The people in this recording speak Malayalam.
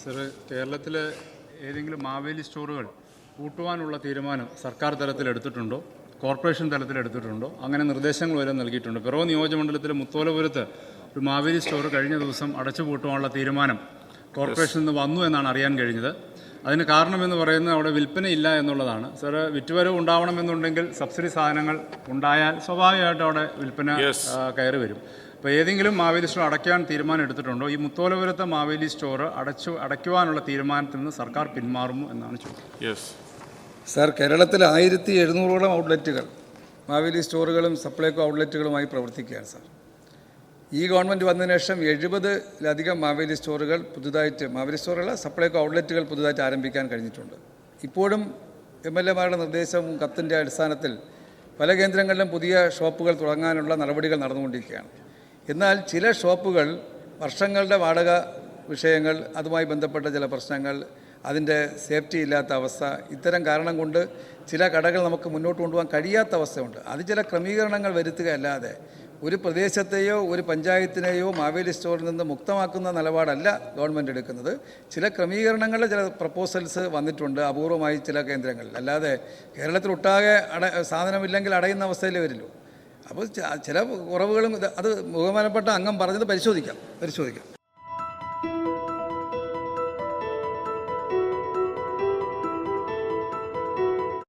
സാറ് കേരളത്തിലെ ഏതെങ്കിലും മാവേലി സ്റ്റോറുകൾ പൂട്ടുവാനുള്ള തീരുമാനം സർക്കാർ തലത്തിൽ എടുത്തിട്ടുണ്ടോ, കോർപ്പറേഷൻ തലത്തിൽ എടുത്തിട്ടുണ്ടോ? അങ്ങനെ നിർദ്ദേശങ്ങൾ വരെ നൽകിയിട്ടുണ്ട്. പിറവം നിയോജകമണ്ഡലത്തിലെ മുത്തോലപുരത്ത് ഒരു മാവേലി സ്റ്റോർ കഴിഞ്ഞ ദിവസം അടച്ചുപൂട്ടുവാനുള്ള തീരുമാനം കോർപ്പറേഷനിൽ നിന്ന് വന്നു എന്നാണ് അറിയാൻ കഴിഞ്ഞത്. അതിന് കാരണമെന്ന് പറയുന്നത് അവിടെ വിൽപ്പനയില്ല എന്നുള്ളതാണ്. സാറ് വിറ്റുവരവ് ഉണ്ടാവണമെന്നുണ്ടെങ്കിൽ സബ്സിഡി സാധനങ്ങൾ ഉണ്ടായാൽ സ്വാഭാവികമായിട്ട് അവിടെ വിൽപ്പന കയറി വരും. അപ്പോൾ ഏതെങ്കിലും മാവേലി സ്റ്റോർ അടയ്ക്കാൻ തീരുമാനം എടുത്തിട്ടുണ്ടോ? ഈ മുത്തോലപുരത്തെ മാവേലി സ്റ്റോർ അടയ്ക്കുവാനുള്ള തീരുമാനത്തിൽ നിന്ന് സർക്കാർ പിന്മാറുമോ എന്നാണ് ചോദ്യം. സാർ, കേരളത്തിൽ 1700ഓളം ഔട്ട്ലെറ്റുകൾ മാവേലി സ്റ്റോറുകളും സപ്ലൈകോ ഔട്ട്ലെറ്റുകളുമായി പ്രവർത്തിക്കുകയാണ് സാർ. ഈ ഗവൺമെൻറ് വന്നതിന് ശേഷം 70-ലധികം മാവേലി സ്റ്റോറുകൾ പുതുതായിട്ട്, മാവേലി സ്റ്റോറുകൾ സപ്ലൈകോ ഔട്ട്ലെറ്റുകൾ പുതുതായിട്ട് ആരംഭിക്കാൻ കഴിഞ്ഞിട്ടുണ്ട്. ഇപ്പോഴും MLA-മാരുടെ നിർദ്ദേശവും കത്തിൻ്റെ അടിസ്ഥാനത്തിൽ പല കേന്ദ്രങ്ങളിലും പുതിയ ഷോപ്പുകൾ തുടങ്ങാനുള്ള നടപടികൾ നടന്നുകൊണ്ടിരിക്കുകയാണ്. എന്നാൽ ചില ഷോപ്പുകൾ വർഷങ്ങളുടെ വാടക വിഷയങ്ങൾ, അതുമായി ബന്ധപ്പെട്ട ചില പ്രശ്നങ്ങൾ, അതിൻ്റെ സേഫ്റ്റി ഇല്ലാത്ത അവസ്ഥ, ഇത്തരം കാരണം കൊണ്ട് ചില കടകൾ നമുക്ക് മുന്നോട്ട് കൊണ്ടുപോകാൻ കഴിയാത്ത അവസ്ഥയുണ്ട്. അത് ചില ക്രമീകരണങ്ങൾ വരുത്തുകയല്ലാതെ ഒരു പ്രദേശത്തെയോ ഒരു പഞ്ചായത്തിനെയോ മാവേലി സ്റ്റോറിൽ നിന്ന് മുക്തമാക്കുന്ന നിലപാടല്ല ഗവൺമെൻറ് എടുക്കുന്നത്. ചില ക്രമീകരണങ്ങളുടെ ചില പ്രപ്പോസൽസ് വന്നിട്ടുണ്ട് അപൂർവമായി ചില കേന്ദ്രങ്ങളിൽ. അല്ലാതെ കേരളത്തിലൊട്ടാകെ സാധനമില്ലെങ്കിൽ അടയുന്ന അവസ്ഥയിലേ വരുള്ളൂ. അപ്പോൾ ചില കുറവുകളും അത് ബഹുമാനപ്പെട്ട അംഗം പറഞ്ഞത് പരിശോധിക്കാം.